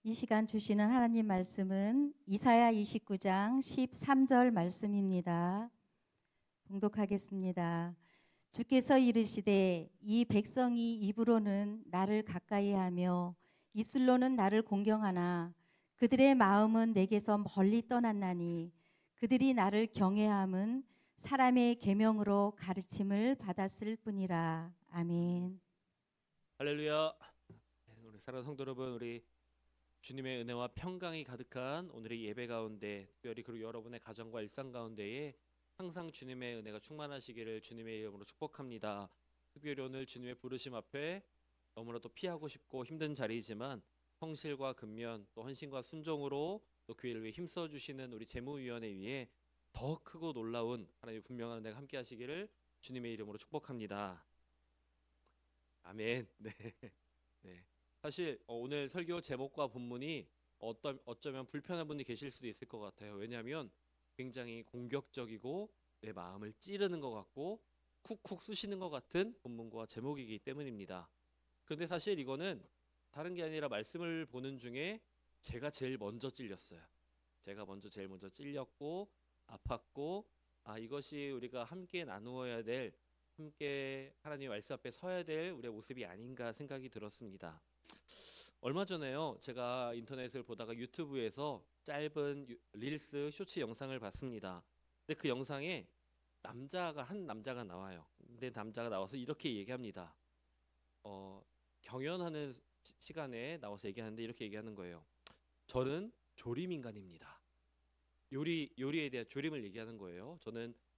이 시간 주시는 하나님 말씀은 이사야 29장 13절 말씀입니다. 봉독하겠습니다. 주께서 이르시되 이 백성이 입으로는 나를 가까이하며 입술로는 나를 공경하나 그들의 마음은 내게서 멀리 떠났나니 그들이 나를 경외함은 사람의 계명으로 가르침을 받았을 뿐이라. 아멘. 할렐루야. 우리 사랑하는 성도 여러분, 우리 주님의 은혜와 평강이 가득한 오늘의 예배 가운데, 특별히 그리고 여러분의 가정과 일상 가운데에 항상 주님의 은혜가 충만하시기를 주님의 이름으로 축복합니다. 특별히 오늘 주님의 부르심 앞에 너무나도 피하고 싶고 힘든 자리이지만 성실과 근면 또 헌신과 순종으로 또 교회를 위해 힘써 주시는 우리 재무위원회 위에 더 크고 놀라운 하나님의 분명한 은혜가 함께 하시기를 주님의 이름으로 축복합니다. 아멘. 네. 네. 사실 오늘 설교 제목과 본문이 어쩌면 불편한 분이 계실 수도 있을 것 같아요. 왜냐하면 굉장히 공격적이고 내 마음을 찌르는 것 같고 쿡쿡 쑤시는 것 같은 본문과 제목이기 때문입니다. 그런데 사실 이거는 다른 게 아니라 말씀을 보는 중에 제가 제일 먼저 찔렸어요. 제가 제일 먼저 찔렸고 아팠고, 이것이 우리가 함께 나누어야 될, 함께 하나님의 말씀 앞에 서야 될 우리의 모습이 아닌가 생각이 들었습니다. 얼마 전에요, 제가 인터넷을 보다가 유튜브에서 짧은 릴스 쇼츠 영상을 봤습니다. 근데 그 영상에 한 남자가 나와요. 근데 남자가 나와서 이렇게 얘기합니다. 경연하는 시간에 나와서 얘기하는데 이렇게 얘기하는 거예요. 저는 조림 인간입니다. 요리에 대한 조림을 얘기하는 거예요.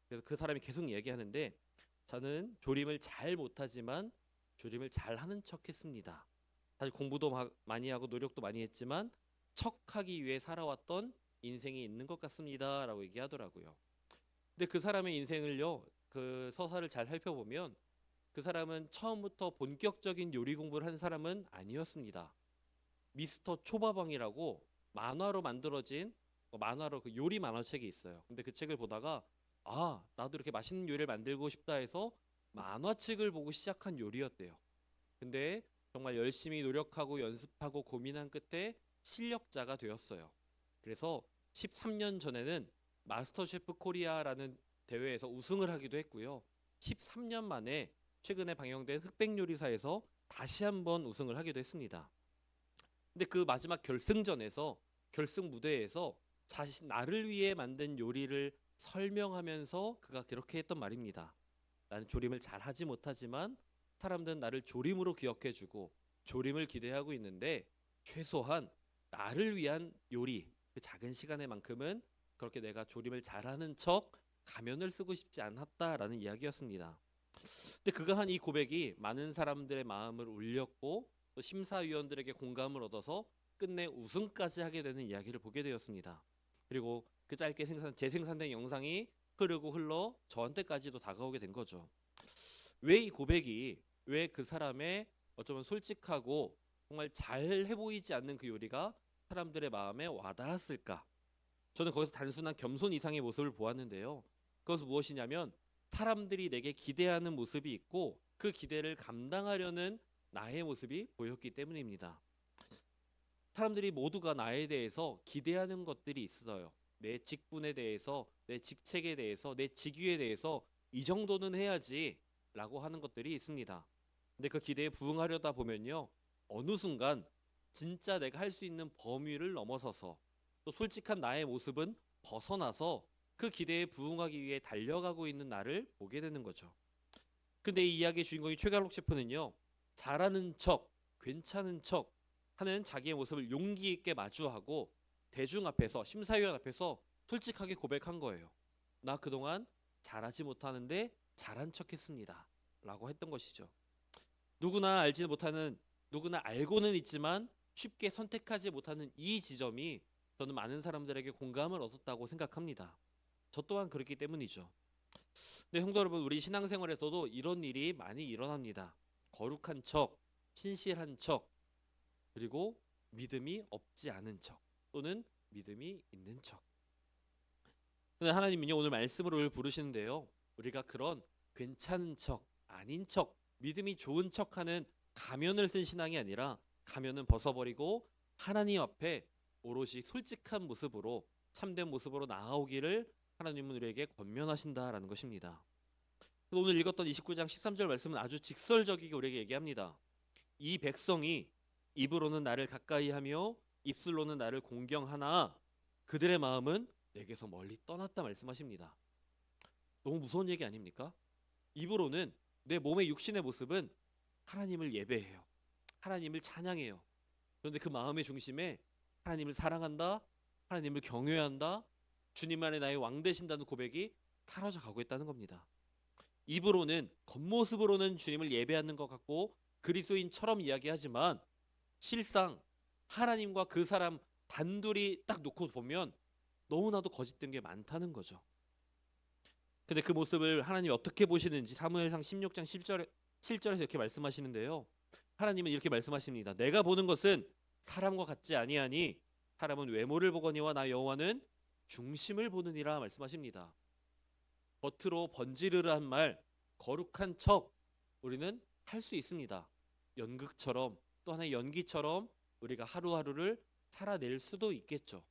그래서 그 사람이 계속 얘기하는데, 저는 조림을 잘 못하지만 조림을 잘 하는 척 했습니다. 사실 공부도 많이 하고 노력도 많이 했지만 척하기 위해 살아왔던 인생이 있는 것 같습니다 라고 얘기하더라고요. 근데 그 사람의 인생을요, 그 서사를 잘 살펴보면 그 사람은 처음부터 본격적인 요리 공부를 한 사람은 아니었습니다. 미스터 초밥왕이라고 만화로 만들어진 만화로 그 요리 만화책이 있어요. 근데 그 책을 보다가 나도 이렇게 맛있는 요리를 만들고 싶다 해서 만화책을 보고 시작한 요리였대요. 근데 정말 열심히 노력하고 연습하고 고민한 끝에 실력자가 되었어요. 그래서 13년 전에는 마스터 셰프 코리아라는 대회에서 우승을 하기도 했고요. 13년 만에 최근에 방영된 흑백 요리사에서 다시 한번 우승을 하기도 했습니다. 근데 그 마지막 결승 무대에서 나를 위해 만든 요리를 설명하면서 그가 그렇게 했던 말입니다. 나는 조림을 잘하지 못하지만 사람들은 나를 조림으로 기억해주고 조림을 기대하고 있는데, 최소한 나를 위한 요리, 그 작은 시간에만큼은 그렇게 내가 조림을 잘하는 척 가면을 쓰고 싶지 않았다라는 이야기였습니다. 근데 그가 한 이 고백이 많은 사람들의 마음을 울렸고 또 심사위원들에게 공감을 얻어서 끝내 우승까지 하게 되는 이야기를 보게 되었습니다. 그리고 그 짧게 재생산된 영상이 흘러 저한테까지도 다가오게 된 거죠. 왜 그 사람의 어쩌면 솔직하고 정말 잘해 보이지 않는 그 요리가 사람들의 마음에 와닿았을까? 저는 거기서 단순한 겸손 이상의 모습을 보았는데요. 그것은 무엇이냐면, 사람들이 내게 기대하는 모습이 있고 그 기대를 감당하려는 나의 모습이 보였기 때문입니다. 사람들이 모두가 나에 대해서 기대하는 것들이 있어요. 내 직분에 대해서, 내 직책에 대해서, 내 직위에 대해서 이 정도는 해야지 라고 하는 것들이 있습니다. 근데 그 기대에 부응하려다 보면요, 어느 순간 진짜 내가 할 수 있는 범위를 넘어서서 또 솔직한 나의 모습은 벗어나서 그 기대에 부응하기 위해 달려가고 있는 나를 보게 되는 거죠. 근데 이 이야기의 주인공이 최갈록 셰프는요, 잘하는 척, 괜찮은 척 하는 자기의 모습을 용기 있게 마주하고 대중 앞에서, 심사위원 앞에서 솔직하게 고백한 거예요. 나 그동안 잘하지 못하는데 잘한 척 했습니다 라고 했던 것이죠. 누구나 알고는 있지만 쉽게 선택하지 못하는 이 지점이 저는 많은 사람들에게 공감을 얻었다고 생각합니다. 저 또한 그렇기 때문이죠. 근데 성도 여러분, 우리 신앙생활에서도 이런 일이 많이 일어납니다. 거룩한 척, 신실한 척, 그리고 믿음이 없지 않은 척, 또는 믿음이 있는 척. 근데 하나님은요, 오늘 말씀으로 부르시는데요, 우리가 그런 괜찮은 척, 아닌 척, 믿음이 좋은 척하는 가면을 쓴 신앙이 아니라 가면은 벗어버리고 하나님 앞에 오롯이 솔직한 모습으로 참된 모습으로 나아오기를 하나님은 우리에게 권면하신다라는 것입니다. 오늘 읽었던 29장 13절 말씀은 아주 직설적이게 우리에게 얘기합니다. 이 백성이 입으로는 나를 가까이하며 입술로는 나를 공경하나 그들의 마음은 내게서 멀리 떠났다 말씀하십니다. 너무 무서운 얘기 아닙니까? 입으로는 내 몸의 육신의 모습은 하나님을 예배해요. 하나님을 찬양해요. 그런데 그 마음의 중심에 하나님을 사랑한다, 하나님을 경외한다, 주님 안에 나의 왕 되신다는 고백이 사라져 가고 있다는 겁니다. 입으로는 겉모습으로는 주님을 예배하는 것 같고 그리스도인처럼 이야기하지만 실상 하나님과 그 사람 단둘이 딱 놓고 보면 너무나도 거짓된 게 많다는 거죠. 근데 그 모습을 하나님이 어떻게 보시는지 사무엘상 16장 7절에서 이렇게 말씀하시는데요. 하나님은 이렇게 말씀하십니다. 내가 보는 것은 사람과 같지 아니하니 사람은 외모를 보거니와 나 여호와는 중심을 보느니라 말씀하십니다. 겉으로 번지르르한 말, 거룩한 척 우리는 할 수 있습니다. 연극처럼 또 하나의 연기처럼 우리가 하루하루를 살아낼 수도 있겠죠.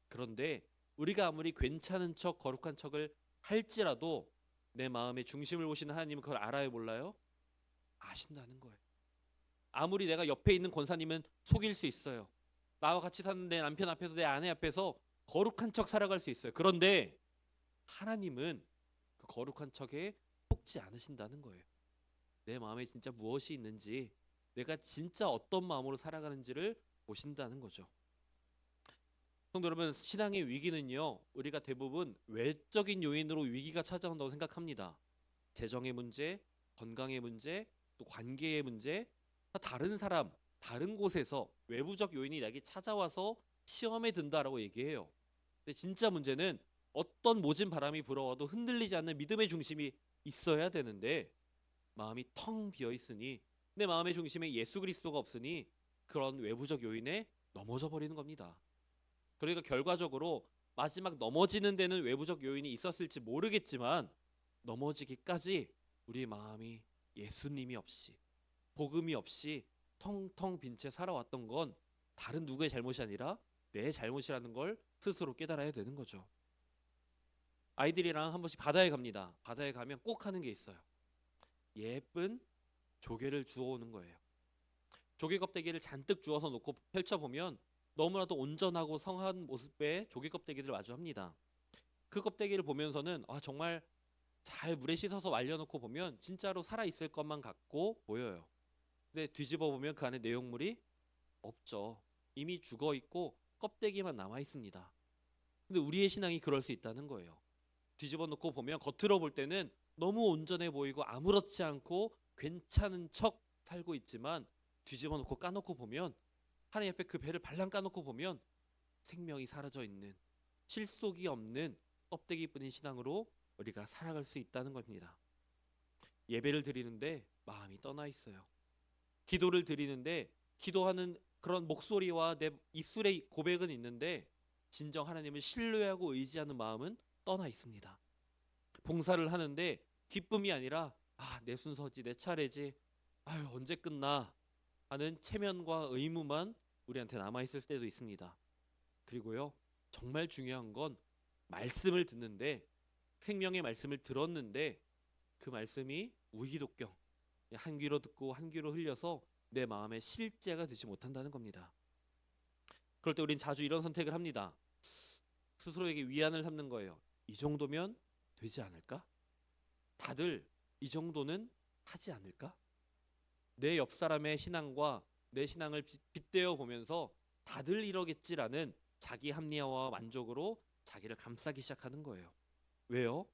그런데 우리가 아무리 괜찮은 척 거룩한 척을 할지라도 내 마음의 중심을 보시는 하나님은 그걸 알아요 몰라요? 아신다는 거예요. 아무리 내가 옆에 있는 권사님은 속일 수 있어요. 나와 같이 사는 내 남편 앞에서 내 아내 앞에서 거룩한 척 살아갈 수 있어요. 그런데 하나님은 그 거룩한 척에 속지 않으신다는 거예요. 내 마음에 진짜 무엇이 있는지, 내가 진짜 어떤 마음으로 살아가는지를 보신다는 거죠. 성도 여러분, 신앙의 위기는요, 우리가 대부분 외적인 요인으로 위기가 찾아온다고 생각합니다. 재정의 문제, 건강의 문제, 또 관계의 문제, 다른 사람, 다른 곳에서 외부적 요인이 나에게 찾아와서 시험에 든다라고 얘기해요. 근데 진짜 문제는 어떤 모진 바람이 불어와도 흔들리지 않는 믿음의 중심이 있어야 되는데 마음이 텅 비어 있으니, 내 마음의 중심에 예수 그리스도가 없으니 그런 외부적 요인에 넘어져 버리는 겁니다. 그러니까 결과적으로 마지막 넘어지는 데는 외부적 요인이 있었을지 모르겠지만 넘어지기까지 우리 마음이 예수님이 없이, 복음이 없이 텅텅 빈 채 살아왔던 건 다른 누구의 잘못이 아니라 내 잘못이라는 걸 스스로 깨달아야 되는 거죠. 아이들이랑 한 번씩 바다에 갑니다. 바다에 가면 꼭 하는 게 있어요. 예쁜 조개를 주워오는 거예요. 조개 껍데기를 잔뜩 주워서 놓고 펼쳐보면 너무나도 온전하고 성한 모습의 조개 껍데기를 마주합니다. 그 껍데기를 보면서는 정말 잘 물에 씻어서 말려놓고 보면 진짜로 살아있을 것만 같고 보여요. 근데 뒤집어 보면 그 안에 내용물이 없죠. 이미 죽어있고 껍데기만 남아있습니다. 근데 우리의 신앙이 그럴 수 있다는 거예요. 뒤집어 놓고 보면 겉으로 볼 때는 너무 온전해 보이고 아무렇지 않고 괜찮은 척 살고 있지만 뒤집어 놓고 까놓고 보면, 하나님 앞에 그 배를 발랑 까놓고 보면 생명이 사라져 있는, 실속이 없는 껍데기뿐인 신앙으로 우리가 살아갈 수 있다는 겁니다. 예배를 드리는데 마음이 떠나 있어요. 기도를 드리는데 기도하는 그런 목소리와 내 입술의 고백은 있는데 진정 하나님을 신뢰하고 의지하는 마음은 떠나 있습니다. 봉사를 하는데 기쁨이 아니라 내 순서지, 내 차례지, 언제 끝나 하는 체면과 의무만 우리한테 남아있을 때도 있습니다. 그리고요, 정말 중요한 건 말씀을 듣는데, 생명의 말씀을 들었는데 그 말씀이 우기독경, 한 귀로 듣고 한 귀로 흘려서 내 마음에 실제가 되지 못한다는 겁니다. 그럴 때 우린 자주 이런 선택을 합니다. 스스로에게 위안을 삼는 거예요. 이 정도면 되지 않을까? 다들 이 정도는 하지 않을까? 내 옆 사람의 신앙과 내 신앙을 빗대어 보면서 다들 이러겠지라는 자기 합리화와 만족으로 자기를 감싸기 시작하는 거예요. 왜요?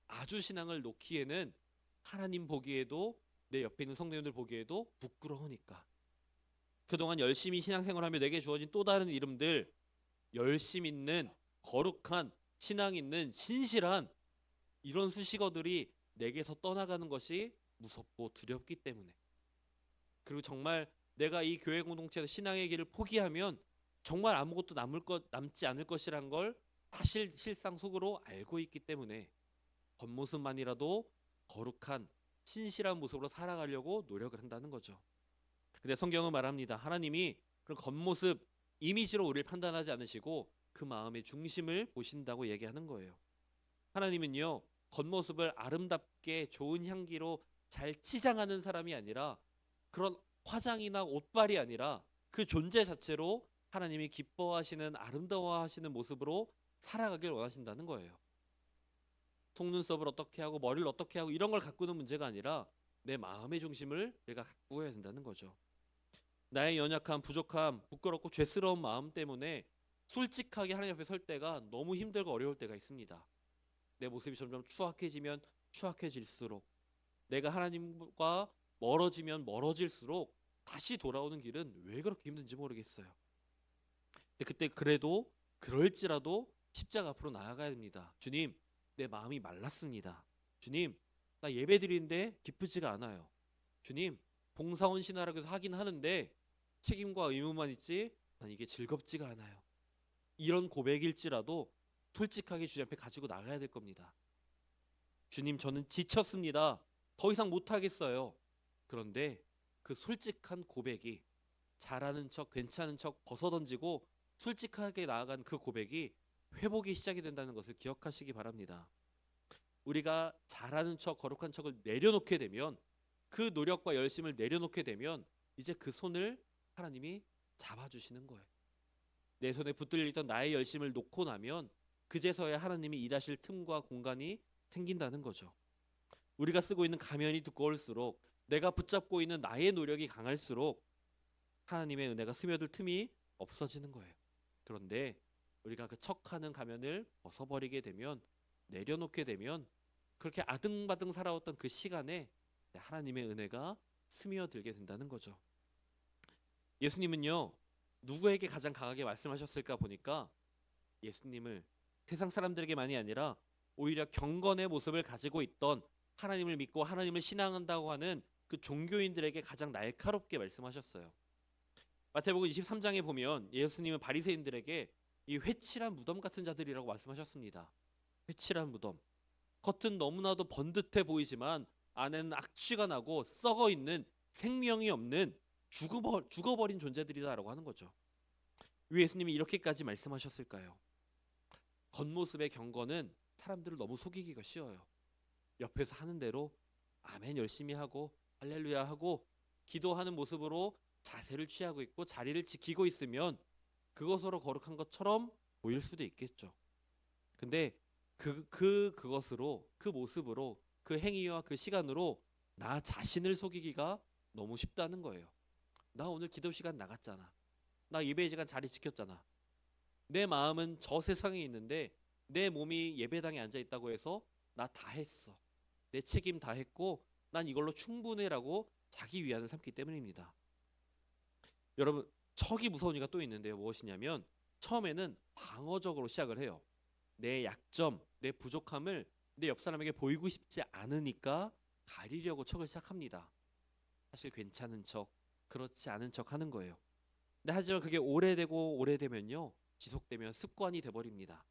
아주 신앙을 놓기에는 하나님 보기에도, 내 옆에 있는 성도님들 보기에도 부끄러우니까. 그동안 열심히 신앙생활하며 내게 주어진 또 다른 이름들, 열심 있는, 거룩한, 신앙 있는, 신실한 이런 수식어들이 내게서 떠나가는 것이 무섭고 두렵기 때문에, 그리고 정말 내가 이 교회 공동체에서 신앙의 길을 포기하면 정말 아무것도 남지 않을 것이란 걸 사실 실상 속으로 알고 있기 때문에 겉모습만이라도 거룩한 신실한 모습으로 살아가려고 노력을 한다는 거죠. 근데 성경은 말합니다. 하나님이 그런 겉모습, 이미지로 우리를 판단하지 않으시고 그 마음의 중심을 보신다고 얘기하는 거예요. 하나님은요, 겉모습을 아름답게 좋은 향기로 잘 치장하는 사람이 아니라 그런 화장이나 옷발이 아니라 그 존재 자체로 하나님이 기뻐하시는 아름다워하시는 모습으로 살아가길 원하신다는 거예요. 속눈썹을 어떻게 하고 머리를 어떻게 하고 이런 걸 가꾸는 문제가 아니라 내 마음의 중심을 내가 가꾸어야 된다는 거죠. 나의 연약함, 부족함, 부끄럽고 죄스러운 마음 때문에 솔직하게 하나님 앞에 설 때가 너무 힘들고 어려울 때가 있습니다. 내 모습이 점점 추악해지면 추악해질수록, 내가 하나님과 멀어지면 멀어질수록 다시 돌아오는 길은 왜 그렇게 힘든지 모르겠어요. 근데 그때 그래도 그럴지라도 십자가 앞으로 나아가야 됩니다. 주님, 내 마음이 말랐습니다. 주님, 나 예배 드리는데 기쁘지가 않아요. 주님, 봉사원 신하라고 해서 하긴 하는데 책임과 의무만 있지 난 이게 즐겁지가 않아요. 이런 고백일지라도 솔직하게 주님 앞에 가지고 나가야 될 겁니다. 주님, 저는 지쳤습니다. 더 이상 못하겠어요. 그런데 그 솔직한 고백이, 잘하는 척 괜찮은 척 벗어던지고 솔직하게 나아간 그 고백이 회복이 시작이 된다는 것을 기억하시기 바랍니다. 우리가 잘하는 척 거룩한 척을 내려놓게 되면, 그 노력과 열심을 내려놓게 되면 이제 그 손을 하나님이 잡아주시는 거예요. 내 손에 붙들려 있던 나의 열심을 놓고 나면 그제서야 하나님이 일하실 틈과 공간이 생긴다는 거죠. 우리가 쓰고 있는 가면이 두꺼울수록, 내가 붙잡고 있는 나의 노력이 강할수록 하나님의 은혜가 스며들 틈이 없어지는 거예요. 그런데 우리가 그 척하는 가면을 벗어버리게 되면, 내려놓게 되면 그렇게 아등바등 살아왔던 그 시간에 하나님의 은혜가 스며들게 된다는 거죠. 예수님은요, 누구에게 가장 강하게 말씀하셨을까 보니까 예수님을 세상 사람들에게만이 아니라 오히려 경건의 모습을 가지고 있던, 하나님을 믿고 하나님을 신앙한다고 하는 그 종교인들에게 가장 날카롭게 말씀하셨어요. 마태복음 23장에 보면 예수님은 바리새인들에게 이 회칠한 무덤 같은 자들이라고 말씀하셨습니다. 회칠한 무덤, 겉은 너무나도 번듯해 보이지만 안에는 악취가 나고 썩어 있는, 생명이 없는 죽어버린 존재들이다라고 하는 거죠. 왜 예수님이 이렇게까지 말씀하셨을까요? 겉모습의 경건은 사람들을 너무 속이기가 쉬워요. 옆에서 하는 대로 아멘 열심히 하고 할렐루야 하고 기도하는 모습으로 자세를 취하고 있고 자리를 지키고 있으면 그것으로 거룩한 것처럼 보일 수도 있겠죠. 근데 그것으로, 그 모습으로, 그 행위와 그 시간으로 나 자신을 속이기가 너무 쉽다는 거예요. 나 오늘 기도 시간 나갔잖아. 나 예배 시간 자리 지켰잖아. 내 마음은 저 세상에 있는데 내 몸이 예배당에 앉아 있다고 해서 나 다 했어. 내 책임 다 했고 난 이걸로 충분해라고 자기 위안을 삼기 때문입니다. 여러분, 척이 무서운 이유가 또 있는데요. 무엇이냐면 처음에는 방어적으로 시작을 해요. 내 약점, 내 부족함을 내 옆 사람에게 보이고 싶지 않으니까 가리려고 척을 시작합니다. 사실 괜찮은 척, 그렇지 않은 척 하는 거예요. 근데 하지만 그게 오래되면요, 지속되면 습관이 돼버립니다.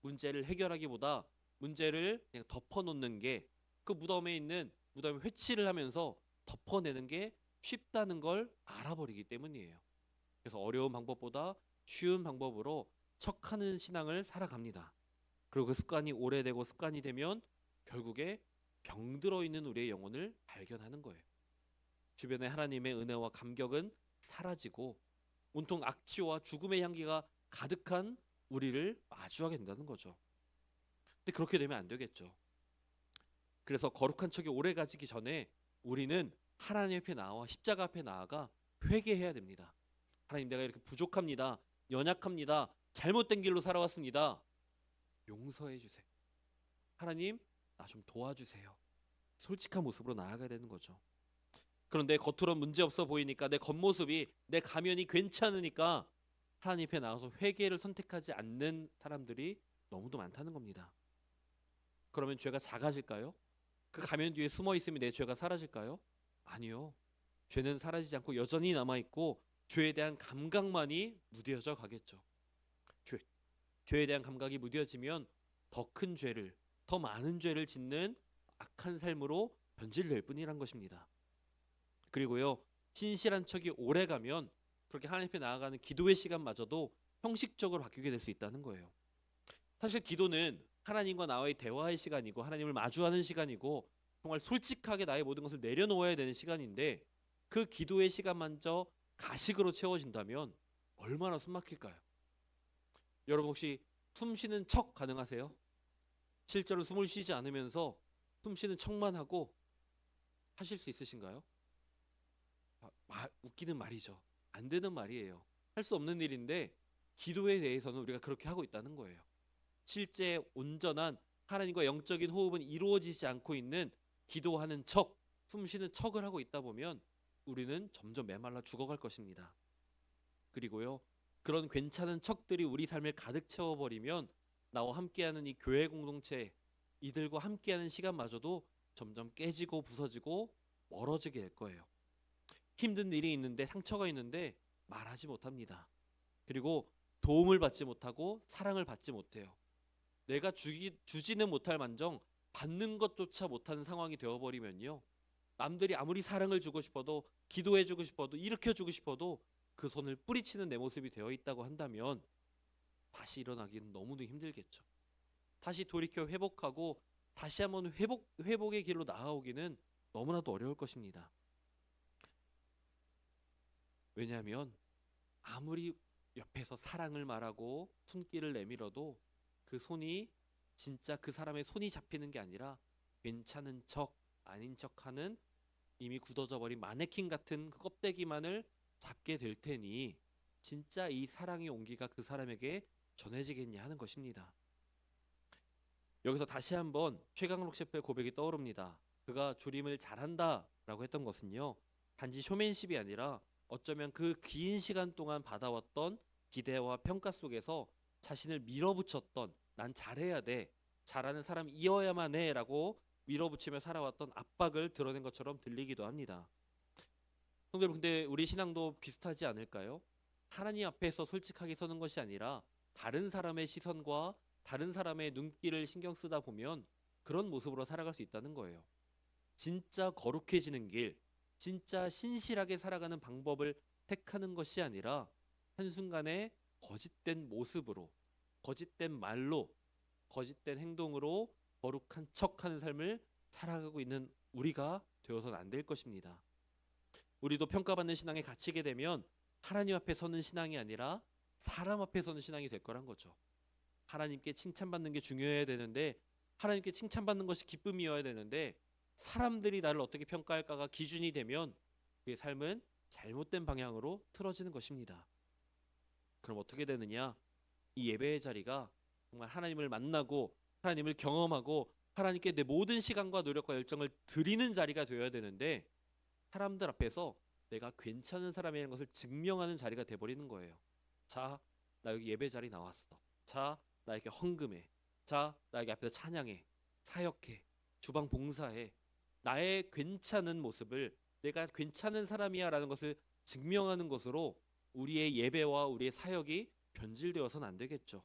문제를 해결하기보다 문제를 그냥 덮어놓는 게, 그 무덤에 회치를 하면서 덮어내는 게 쉽다는 걸 알아버리기 때문이에요. 그래서 어려운 방법보다 쉬운 방법으로 척하는 신앙을 살아갑니다. 그리고 그 습관이 오래되고 습관이 되면 결국에 병들어 있는 우리의 영혼을 발견하는 거예요. 주변에 하나님의 은혜와 감격은 사라지고 온통 악취와 죽음의 향기가 가득한 우리를 마주하게 된다는 거죠. 근데 그렇게 되면 안 되겠죠. 그래서 거룩한 척이 오래 가지기 전에 우리는 하나님 앞에 나와 십자가 앞에 나아가 회개해야 됩니다. 하나님, 내가 이렇게 부족합니다. 연약합니다. 잘못된 길로 살아왔습니다. 용서해 주세요. 하나님, 나 좀 도와주세요. 솔직한 모습으로 나아가야 되는 거죠. 그런데 겉으로 문제 없어 보이니까, 내 겉모습이, 내 가면이 괜찮으니까 하나님 앞에 나와서 회개를 선택하지 않는 사람들이 너무도 많다는 겁니다. 그러면 죄가 작아질까요? 그 가면 뒤에 숨어 있으면 내 죄가 사라질까요? 아니요. 죄는 사라지지 않고 여전히 남아있고 죄에 대한 감각만이 무뎌져 가겠죠. 죄에 대한 감각이 무뎌지면 더 큰 죄를, 더 많은 죄를 짓는 악한 삶으로 변질될 뿐이란 것입니다. 그리고요, 신실한 척이 오래가면 그렇게 하나님 앞에 나아가는 기도의 시간마저도 형식적으로 바뀌게 될 수 있다는 거예요. 사실 기도는 하나님과 나와의 대화의 시간이고 하나님을 마주하는 시간이고 정말 솔직하게 나의 모든 것을 내려놓아야 되는 시간인데 그 기도의 시간마저 가식으로 채워진다면 얼마나 숨막힐까요? 여러분 혹시 숨 쉬는 척 가능하세요? 실제로 숨을 쉬지 않으면서 숨 쉬는 척만 하고 하실 수 있으신가요? 웃기는 말이죠. 안 되는 말이에요. 할 수 없는 일인데 기도에 대해서는 우리가 그렇게 하고 있다는 거예요. 실제 온전한 하나님과 영적인 호흡은 이루어지지 않고 있는 기도하는 척, 숨 쉬는 척을 하고 있다 보면 우리는 점점 메말라 죽어갈 것입니다. 그리고요, 그런 괜찮은 척들이 우리 삶을 가득 채워버리면 나와 함께하는 이 교회 공동체, 이들과 함께하는 시간마저도 점점 깨지고 부서지고 멀어지게 될 거예요. 힘든 일이 있는데 상처가 있는데 말하지 못합니다. 그리고 도움을 받지 못하고 사랑을 받지 못해요. 내가 주지는 못할 만정 받는 것조차 못하는 상황이 되어버리면요, 남들이 아무리 사랑을 주고 싶어도 기도해주고 싶어도 일으켜주고 싶어도 그 손을 뿌리치는 내 모습이 되어 있다고 한다면 다시 일어나기는 너무도 힘들겠죠. 다시 돌이켜 회복하고 다시 한번 회복의 길로 나아오기는 너무나도 어려울 것입니다. 왜냐하면 아무리 옆에서 사랑을 말하고 손길을 내밀어도 그 손이 진짜 그 사람의 손이 잡히는 게 아니라 괜찮은 척 아닌 척하는 이미 굳어져 버린 마네킹 같은 그 껍데기만을 잡게 될 테니 진짜 이 사랑의 온기가 그 사람에게 전해지겠냐 하는 것입니다. 여기서 다시 한번 최강록 셰프의 고백이 떠오릅니다. 그가 조림을 잘한다 라고 했던 것은요, 단지 쇼맨십이 아니라 어쩌면 그 긴 시간 동안 받아왔던 기대와 평가 속에서 자신을 밀어붙였던, 난 잘해야 돼, 잘하는 사람이어야만 해 라고 밀어붙이며 살아왔던 압박을 드러낸 것처럼 들리기도 합니다. 성도 여러분, 근데 우리 신앙도 비슷하지 않을까요? 하나님 앞에서 솔직하게 서는 것이 아니라 다른 사람의 시선과 다른 사람의 눈길을 신경 쓰다 보면 그런 모습으로 살아갈 수 있다는 거예요. 진짜 거룩해지는 길, 진짜 신실하게 살아가는 방법을 택하는 것이 아니라 한순간에 거짓된 모습으로, 거짓된 말로, 거짓된 행동으로 거룩한 척하는 삶을 살아가고 있는 우리가 되어서는 안 될 것입니다. 우리도 평가받는 신앙에 갇히게 되면 하나님 앞에 서는 신앙이 아니라 사람 앞에 서는 신앙이 될 거란 거죠. 하나님께 칭찬받는 게 중요해야 되는데, 하나님께 칭찬받는 것이 기쁨이어야 되는데 사람들이 나를 어떻게 평가할까가 기준이 되면 그의 삶은 잘못된 방향으로 틀어지는 것입니다. 그럼 어떻게 되느냐? 이 예배의 자리가 정말 하나님을 만나고 하나님을 경험하고 하나님께 내 모든 시간과 노력과 열정을 드리는 자리가 되어야 되는데 사람들 앞에서 내가 괜찮은 사람이라는 것을 증명하는 자리가 돼버리는 거예요. 자, 나 여기 예배 자리 나왔어. 자, 나 이렇게 헌금해. 자, 나 여기 앞에서 찬양해, 사역해, 주방 봉사해. 나의 괜찮은 모습을, 내가 괜찮은 사람이야 라는 것을 증명하는 것으로 우리의 예배와 우리의 사역이 변질되어서는 안 되겠죠.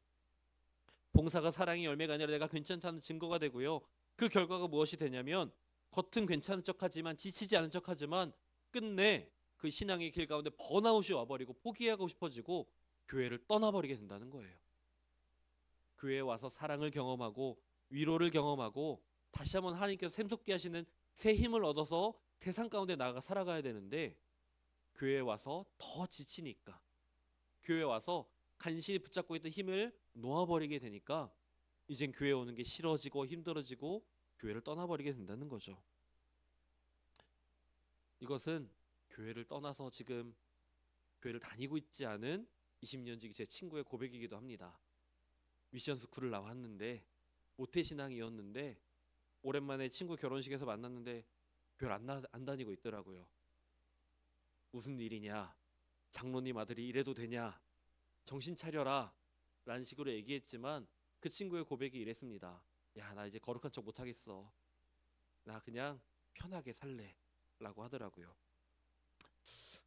봉사가 사랑의 열매가 아니라 내가 괜찮다는 증거가 되고요, 그 결과가 무엇이 되냐면 겉은 괜찮은 척하지만, 지치지 않은 척하지만 끝내 그 신앙의 길 가운데 번아웃이 와버리고 포기하고 싶어지고 교회를 떠나버리게 된다는 거예요. 교회에 와서 사랑을 경험하고 위로를 경험하고 다시 한번 하나님께서 샘솟게 하시는 새 힘을 얻어서 세상 가운데 나아가 살아가야 되는데, 교회에 와서 더 지치니까, 교회에 와서 간신히 붙잡고 있던 힘을 놓아버리게 되니까 이젠 교회에 오는 게 싫어지고 힘들어지고 교회를 떠나버리게 된다는 거죠. 이것은 교회를 떠나서 지금 교회를 다니고 있지 않은 20년지기 제 친구의 고백이기도 합니다. 미션 스쿨을 나왔는데 모태신앙이었는데 오랜만에 친구 결혼식에서 만났는데 교회를 안 다니고 있더라고요. 무슨 일이냐, 장로님 아들이 이래도 되냐, 정신 차려라 라는 식으로 얘기했지만 그 친구의 고백이 이랬습니다. 야, 나 이제 거룩한 척 못하겠어. 나 그냥 편하게 살래 라고 하더라고요.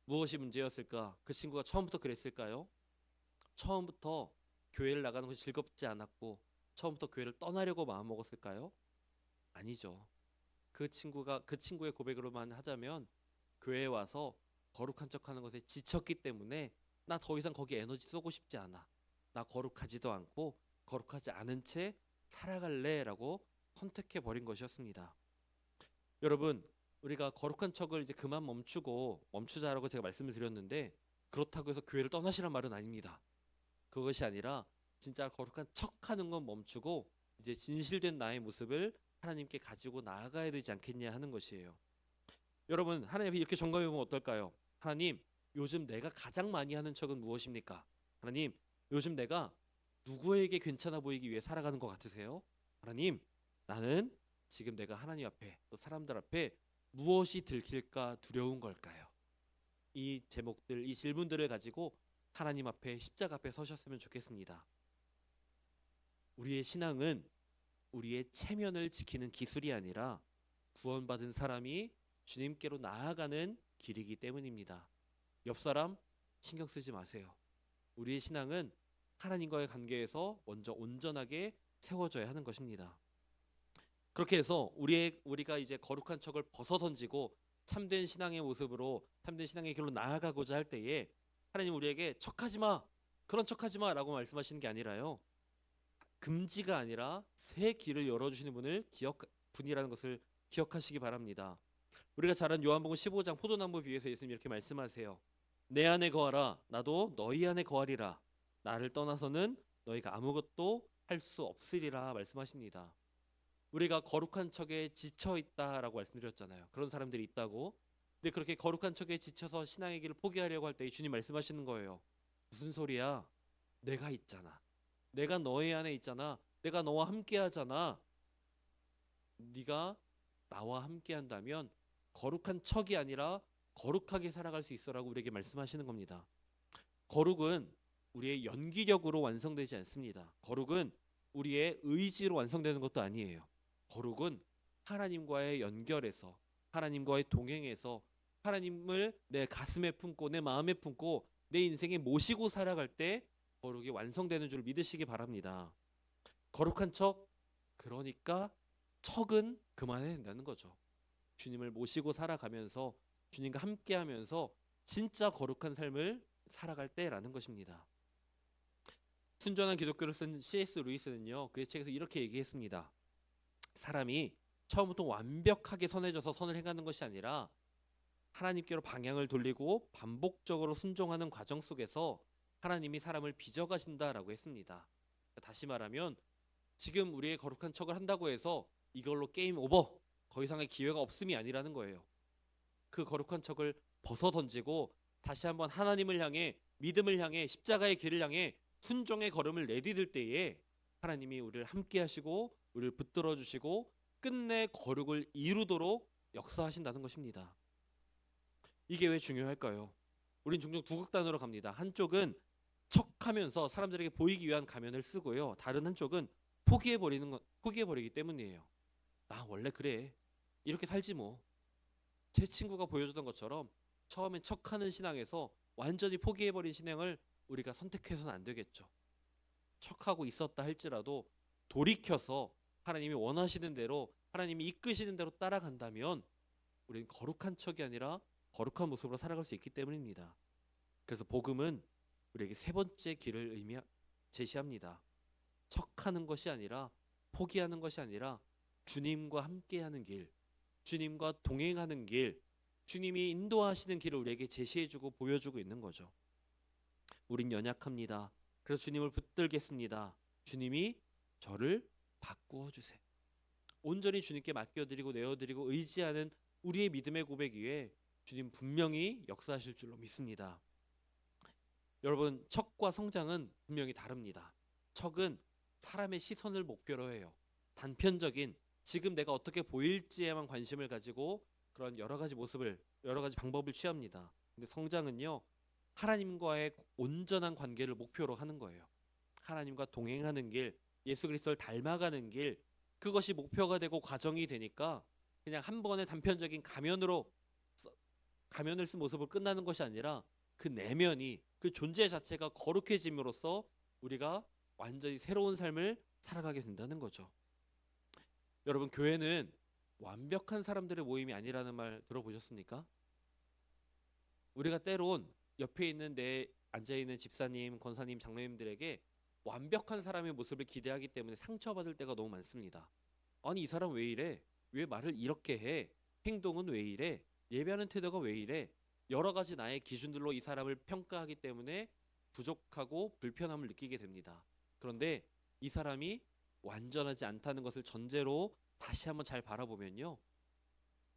무엇이 문제였을까? 그 친구가 처음부터 그랬을까요? 처음부터 교회를 나가는 것이 즐겁지 않았고 처음부터 교회를 떠나려고 마음먹었을까요? 아니죠. 그 친구의 고백으로만 하자면 교회에 와서 거룩한 척하는 것에 지쳤기 때문에 나 더 이상 거기에 에너지 쏘고 싶지 않아. 나 거룩하지도 않고 거룩하지 않은 채 살아갈래라고 선택해 버린 것이었습니다. 여러분, 우리가 거룩한 척을 이제 그만 멈추자라고 제가 말씀을 드렸는데 그렇다고 해서 교회를 떠나시란 말은 아닙니다. 그것이 아니라 진짜 거룩한 척하는 건 멈추고 이제 진실된 나의 모습을 하나님께 가지고 나아가야 되지 않겠냐 하는 것이에요. 여러분, 하나님 앞에 이렇게 점검해 보면 어떨까요? 하나님, 요즘 내가 가장 많이 하는 척은 무엇입니까? 하나님, 요즘 내가 누구에게 괜찮아 보이기 위해 살아가는 것 같으세요? 하나님, 나는 지금 내가 하나님 앞에 또 사람들 앞에 무엇이 들킬까 두려운 걸까요? 이 제목들, 이 질문들을 가지고 하나님 앞에 십자가 앞에 서셨으면 좋겠습니다. 우리의 신앙은 우리의 체면을 지키는 기술이 아니라 구원받은 사람이 주님께로 나아가는 길이기 때문입니다. 옆 사람 신경 쓰지 마세요. 우리의 신앙은 하나님과의 관계에서 먼저 온전하게 세워져야 하는 것입니다. 그렇게 해서 우리가 이제 거룩한 척을 벗어던지고 참된 신앙의 모습으로 참된 신앙의 길로 나아가고자 할 때에 하나님 우리에게 척하지 마, 그런 척하지 마라고 말씀하시는 게 아니라요, 금지가 아니라 새 길을 열어주시는 분이라는 것을 기억하시기 바랍니다. 우리가 잘 아는 요한복음 15장 포도나무 비유에서 예수님이 이렇게 말씀하세요. 내 안에 거하라, 나도 너희 안에 거하리라. 나를 떠나서는 너희가 아무것도 할 수 없으리라 말씀하십니다. 우리가 거룩한 척에 지쳐 있다라고 말씀드렸잖아요. 그런 사람들이 있다고. 근데 그렇게 거룩한 척에 지쳐서 신앙의 길을 포기하려고 할 때 주님 말씀하시는 거예요. 무슨 소리야? 내가 있잖아. 내가 너희 안에 있잖아. 내가 너와 함께 하잖아. 네가 나와 함께 한다면 거룩한 척이 아니라 거룩하게 살아갈 수 있어라고 우리에게 말씀하시는 겁니다. 거룩은 우리의 연기력으로 완성되지 않습니다. 거룩은 우리의 의지로 완성되는 것도 아니에요. 거룩은 하나님과의 연결에서, 하나님과의 동행에서 하나님을 내 가슴에 품고 내 마음에 품고 내 인생에 모시고 살아갈 때 거룩이 완성되는 줄 믿으시기 바랍니다. 거룩한 척, 그러니까 척은 그만해야 된다는 거죠. 주님을 모시고 살아가면서 주님과 함께하면서 진짜 거룩한 삶을 살아갈 때라는 것입니다. 순전한 기독교를 쓴 C.S. 루이스는요, 그의 책에서 이렇게 얘기했습니다. 사람이 처음부터 완벽하게 선해져서 선을 행하는 것이 아니라 하나님께로 방향을 돌리고 반복적으로 순종하는 과정 속에서 하나님이 사람을 빚어가신다라고 했습니다. 다시 말하면 지금 우리의 거룩한 척을 한다고 해서 이걸로 게임 오버, 더 이상의 기회가 없음이 아니라는 거예요. 그 거룩한 척을 벗어던지고 다시 한번 하나님을 향해, 믿음을 향해, 십자가의 길을 향해 순종의 걸음을 내디딜 때에 하나님이 우리를 함께 하시고 우리를 붙들어 주시고 끝내 거룩을 이루도록 역사하신다는 것입니다. 이게 왜 중요할까요? 우린 종종 두 극단으로 갑니다. 한쪽은 척하면서 사람들에게 보이기 위한 가면을 쓰고요, 다른 한쪽은 포기해버리기 때문이에요. 나 원래 그래, 이렇게 살지 뭐. 제 친구가 보여줬던 것처럼 처음엔 척하는 신앙에서 완전히 포기해버린 신앙을 우리가 선택해서는 안 되겠죠. 척하고 있었다 할지라도 돌이켜서 하나님이 원하시는 대로, 하나님이 이끄시는 대로 따라간다면 우리는 거룩한 척이 아니라 거룩한 모습으로 살아갈 수 있기 때문입니다. 그래서 복음은 우리에게 세 번째 길을 제시합니다. 척하는 것이 아니라, 포기하는 것이 아니라 주님과 함께하는 길, 주님과 동행하는 길, 주님이 인도하시는 길을 우리에게 제시해주고 보여주고 있는 거죠. 우린 연약합니다. 그래서 주님을 붙들겠습니다. 주님이 저를 바꾸어 주세요. 온전히 주님께 맡겨드리고 내어드리고 의지하는 우리의 믿음의 고백 위에 주님 분명히 역사하실 줄로 믿습니다. 여러분, 척과 성장은 분명히 다릅니다. 척은 사람의 시선을 목표로 해요. 단편적인 지금 내가 어떻게 보일지에만 관심을 가지고 그런 여러 가지 방법을 취합니다. 근데 성장은요, 하나님과의 온전한 관계를 목표로 하는 거예요. 하나님과 동행하는 길, 예수 그리스도를 닮아가는 길, 그것이 목표가 되고 과정이 되니까 그냥 한 번의 단편적인 가면을 쓴 모습으로 끝나는 것이 아니라 그 내면이, 그 존재 자체가 거룩해짐으로써 우리가 완전히 새로운 삶을 살아가게 된다는 거죠. 여러분, 교회는 완벽한 사람들의 모임이 아니라는 말 들어보셨습니까? 우리가 때론 옆에 있는 내 앉아 있는 집사님, 권사님, 장로님들에게 완벽한 사람의 모습을 기대하기 때문에 상처받을 때가 너무 많습니다. 아니 이 사람 왜 이래? 왜 말을 이렇게 해? 행동은 왜 이래? 예배하는 태도가 왜 이래? 여러 가지 나의 기준들로 이 사람을 평가하기 때문에 부족하고 불편함을 느끼게 됩니다. 그런데 이 사람이 완전하지 않다는 것을 전제로 다시 한번 잘 바라보면요.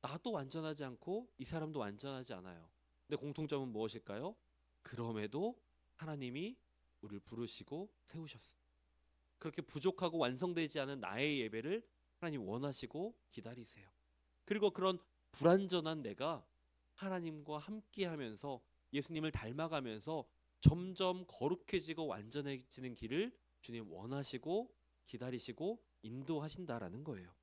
나도 완전하지 않고 이 사람도 완전하지 않아요. 근데 공통점은 무엇일까요? 그럼에도 하나님이 우리를 부르시고 세우셨습니다. 그렇게 부족하고 완성되지 않은 나의 예배를 하나님 원하시고 기다리세요. 그리고 그런 불완전한 내가 하나님과 함께하면서 예수님을 닮아가면서 점점 거룩해지고 완전해지는 길을 주님 원하시고 기다리시고 인도하신다라는 거예요.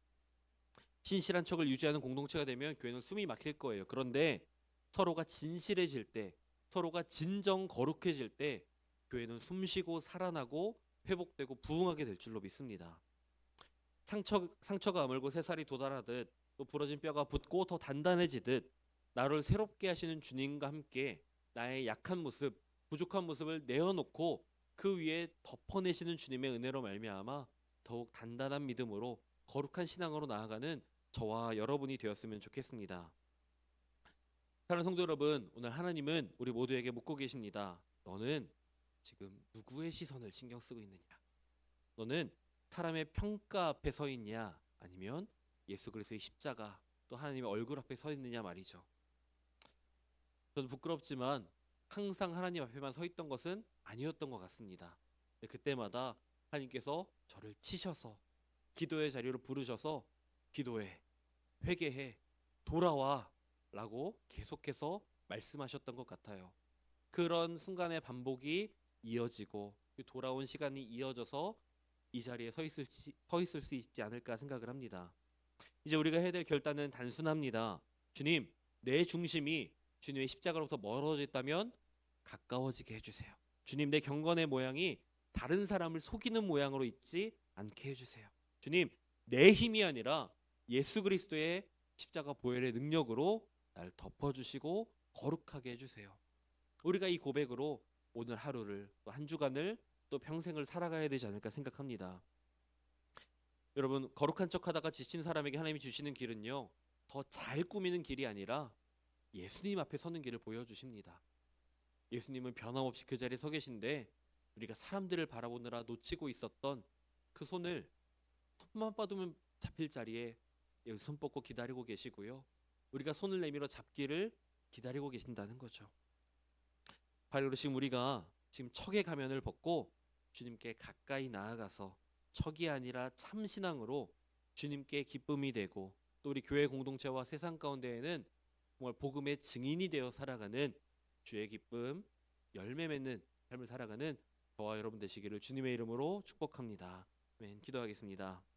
신실한 척을 유지하는 공동체가 되면 교회는 숨이 막힐 거예요. 그런데 서로가 진실해질 때, 서로가 진정 거룩해질 때 교회는 숨쉬고 살아나고 회복되고 부흥하게 될 줄로 믿습니다. 상처가 아물고 새살이 돋아나듯 또 부러진 뼈가 붙고 더 단단해지듯 나를 새롭게 하시는 주님과 함께 나의 약한 모습, 부족한 모습을 내어놓고 그 위에 덮어내시는 주님의 은혜로 말미암아 더욱 단단한 믿음으로 거룩한 신앙으로 나아가는 저와 여러분이 되었으면 좋겠습니다. 사랑하는 성도 여러분, 오늘 하나님은 우리 모두에게 묻고 계십니다. 너는 지금 누구의 시선을 신경 쓰고 있느냐? 너는 사람의 평가 앞에 서 있냐? 아니면 예수 그리스도의 십자가 또 하나님의 얼굴 앞에 서 있느냐 말이죠. 저는 부끄럽지만 항상 하나님 앞에만 서 있던 것은 아니었던 것 같습니다. 그때마다 하나님께서 저를 치셔서 기도의 자리로 부르셔서 기도해, 회개해, 돌아와 라고 계속해서 말씀하셨던 것 같아요. 그런 순간의 반복이 이어지고 돌아온 시간이 이어져서 이 자리에 서 있을 수 있지 않을까 생각을 합니다. 이제 우리가 해야 될 결단은 단순합니다. 주님, 내 중심이 주님의 십자가로부터 멀어져 있다면 가까워지게 해주세요. 주님, 내 경건의 모양이 다른 사람을 속이는 모양으로 있지 않게 해주세요. 주님, 내 힘이 아니라 예수 그리스도의 십자가 보혈의 능력으로 날 덮어주시고 거룩하게 해주세요. 우리가 이 고백으로 오늘 하루를 또 한 주간을 또 평생을 살아가야 되지 않을까 생각합니다. 여러분, 거룩한 척하다가 지친 사람에게 하나님이 주시는 길은요, 더 잘 꾸미는 길이 아니라 예수님 앞에 서는 길을 보여주십니다. 예수님은 변함없이 그 자리에 서 계신데 우리가 사람들을 바라보느라 놓치고 있었던 그 손을 손만 뻗으면 잡힐 자리에 손 뻗고 기다리고 계시고요. 우리가 손을 내밀어 잡기를 기다리고 계신다는 거죠. 바로 지금 우리가 지금 척의 가면을 벗고 주님께 가까이 나아가서 척이 아니라 참 신앙으로 주님께 기쁨이 되고 또 우리 교회 공동체와 세상 가운데에는 정말 복음의 증인이 되어 살아가는 주의 기쁨, 열매 맺는 삶을 살아가는 저와 여러분 되시기를 주님의 이름으로 축복합니다. 아멘. 기도하겠습니다.